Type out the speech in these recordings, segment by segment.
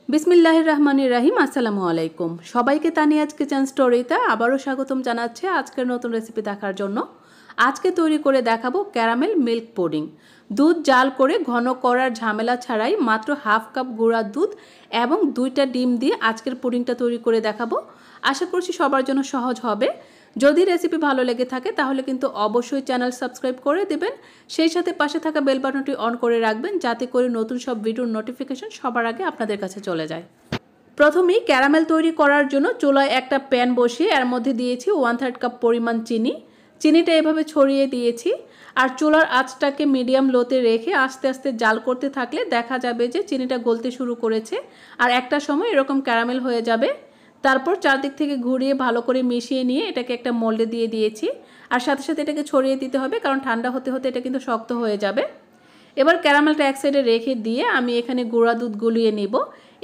বিসমিল্লাহির রহমানির রহিম। আসসালামু আলাইকুম সবাইকে। তানিয়াজ কিচেন স্টোরিতে আবারও স্বাগতম জানাচ্ছি আজকের নতুন রেসিপি দেখার জন্য। আজকে তৈরি করে দেখাবো ক্যারামেল মিল্ক পুডিং। দুধ জাল করে ঘন করার ঝামেলা ছাড়াই মাত্র হাফ কাপ গুঁড়া দুধ এবং 2টা ডিম দিয়ে আজকের পুডিংটা তৈরি করে দেখাবো। আশা করছি সবার জন্য সহজ হবে। যদি রেসিপি ভালো লেগে থাকে তাহলে কিন্তু অবশ্যই চ্যানেল সাবস্ক্রাইব করে দেবেন, সেই সাথে পাশে থাকা বেল বাটনটি অন করে রাখবেন যাতে করে নতুন সব ভিডিওর নোটিফিকেশন সবার আগে আপনাদের কাছে চলে যায়। প্রথমেই ক্যারামেল তৈরি করার জন্য চুলায় একটা প্যান বসিয়ে এর মধ্যে দিয়েছি 1/3 কাপ পরিমাণ চিনি। চিনিটা এভাবে ছড়িয়ে দিয়েছি আর চুলার আঁচটাকে মিডিয়াম লোতে রেখে আস্তে আস্তে জাল করতে থাকলে দেখা যাবে যে চিনিটা গলতে শুরু করেছে আর একটা সময় এরকম ক্যারামেল হয়ে যাবে। তারপর চারদিক থেকে ঘুরিয়ে ভালো করে মিশিয়ে নিয়ে এটাকে একটা মোল্ডে দিয়ে দিয়েছি আর সাথে সাথে এটাকে ছড়িয়ে দিতে হবে, কারণ ঠান্ডা হতে হতে এটা কিন্তু শক্ত হয়ে যাবে। এবার ক্যারামেলটা এক সাইডে রেখে দিয়ে আমি এখানে গুঁড়া দুধ গুলিয়ে নিব।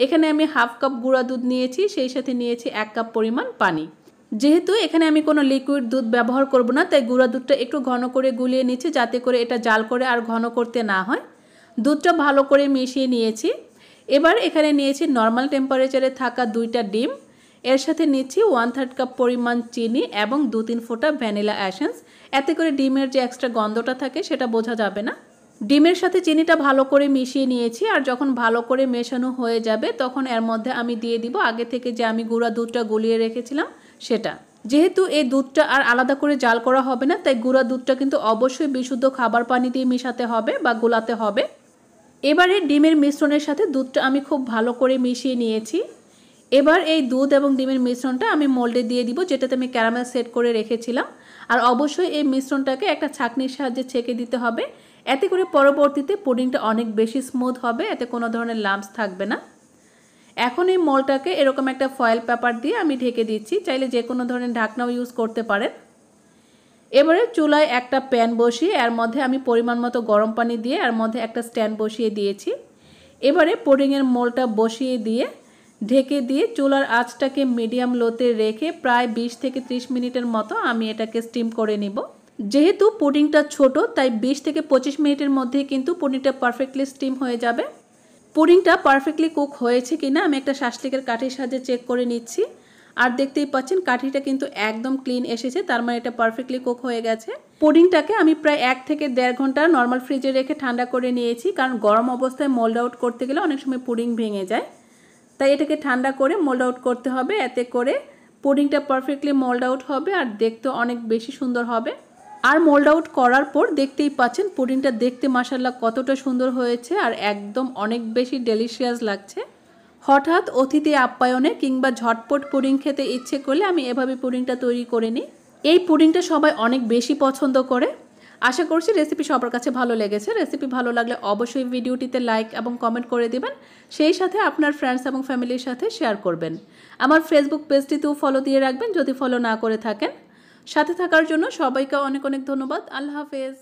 এখানে আমি হাফ কাপ গুঁড়া দুধ নিয়েছি, সেই সাথে নিয়েছি 1 কাপ পরিমাণ পানি। যেহেতু এখানে আমি কোনো লিকুইড দুধ ব্যবহার করব না, তাই গুঁড়া দুধটা একটু ঘন করে গুলিয়ে নিচ্ছি যাতে করে এটা জাল করে আর ঘন করতে না হয়। দুধটা ভালো করে মিশিয়ে নিয়েছি। এবার এখানে নিয়েছি নর্মাল টেম্পারেচারে থাকা 2টা ডিম। এর সাথে নিচ্ছি 1/3 কাপ পরিমাণ চিনি এবং 2-3 ফোঁটা ভ্যানিলা এসেন্স। এতে করে ডিমের যে এক্সট্রা গন্ধটা থাকে সেটা বোঝা যাবে না। ডিমের সাথে চিনিটা ভালো করে মিশিয়ে নিয়েছি আর যখন ভালো করে মেশানো হয়ে যাবে তখন এর মধ্যে আমি দিয়ে দিব আগে থেকে যে আমি গুঁড়া দুধটা গুলিয়ে রেখেছিলাম সেটা। যেহেতু এই দুধটা আর আলাদা করে জাল করা হবে না, তাই গুঁড়া দুধটা কিন্তু অবশ্যই বিশুদ্ধ খাবার পানি দিয়ে মেশাতে হবে বা গোলাতে হবে। এবারে ডিমের মিশ্রণের সাথে দুধটা আমি খুব ভালো করে মিশিয়ে নিয়েছি। এবার এই দুধ এবং ডিমের মিশ্রণটা আমি মোল্ডে দিয়ে দিব যেটাতে আমি ক্যারামেল সেট করে রেখেছিলাম। আর অবশ্যই এই মিশ্রণটাকে একটা ছাঁকনির সাহায্যে ছেঁকে দিতে হবে, এতে করে পরবর্তীতে পুডিংটা অনেক বেশি স্মুথ হবে, এতে কোনো ধরনের লাম্পস থাকবে না। এখন এই মোল্ডটাকে এরকম একটা ফয়েল পেপার দিয়ে আমি ঢেকে দিচ্ছি, চাইলে যে কোনো ধরনের ঢাকনাও ইউজ করতে পারেন। এবারে চুলায় একটা প্যান বসিয়ে এর মধ্যে আমি পরিমাণ মতো গরম পানি দিয়ে এর মধ্যে একটা স্ট্যান্ড বসিয়ে দিয়েছি। এবারে পুডিংয়ের মোল্ডটা বসিয়ে দিয়ে ঢেকে দিয়ে চুলার আঁচটাকে মিডিয়াম লোতে রেখে প্রায় 20 থেকে 30 মিনিটের মতো আমি এটাকে স্টিম করে নিব। যেহেতু পুডিংটা ছোট তাই 20 থেকে 25 মিনিটের মধ্যেই কিন্তু পুডিংটা পারফেক্টলি স্টিম হয়ে যাবে। পুডিংটা পারফেক্টলি কুক হয়েছে কিনা আমি একটা শাসলিকের কাঠির সাহায্যে চেক করে নিচ্ছি আর দেখতেই পাচ্ছেন কাঠিটা কিন্তু একদম ক্লিন এসেছে, তার মানে এটা পারফেক্টলি কুক হয়ে গেছে। পুডিংটাকে আমি প্রায় 1 থেকে 1.5 ঘন্টা নর্মাল ফ্রিজে রেখে ঠান্ডা করে নিয়েছি, কারণ গরম অবস্থায় মোল্ড আউট করতে গেলে অনেক সময় পুডিং ভেঙে যায়, তাই এটাকে ঠান্ডা করে মোল্ড আউট করতে হবে। এতে করে পুডিংটা পারফেক্টলি মোল্ড আউট হবে আর দেখতে অনেক বেশি সুন্দর হবে। আর মোল্ড আউট করার পর দেখতেই পাচ্ছেন পুডিংটা দেখতে মাশাআল্লাহ কতটা সুন্দর হয়েছে আর একদম অনেক বেশি ডেলিশিয়াস লাগছে। হঠাৎ অতিথি আপ্যায়নে কিংবা ঝটপট পুডিং খেতে ইচ্ছে করলে আমি এভাবে পুডিংটা তৈরি করে নিই। এই পুডিংটা সবাই অনেক বেশি পছন্দ করে। আশা করছি রেসিপি সবার কাছে ভালো লেগেছে। রেসিপি ভালো লাগলে অবশ্যই ভিডিওটিতে লাইক এবং কমেন্ট করে দেবেন, সেই সাথে আপনার ফ্রেন্ডস এবং ফ্যামিলির সাথে শেয়ার করবেন। আমার ফেসবুক পেজটিতেও ফলো দিয়ে রাখবেন যদি ফলো না করে থাকেন। সাথে থাকার জন্য সবাইকে অনেক অনেক ধন্যবাদ। আল্লাহ হাফেজ।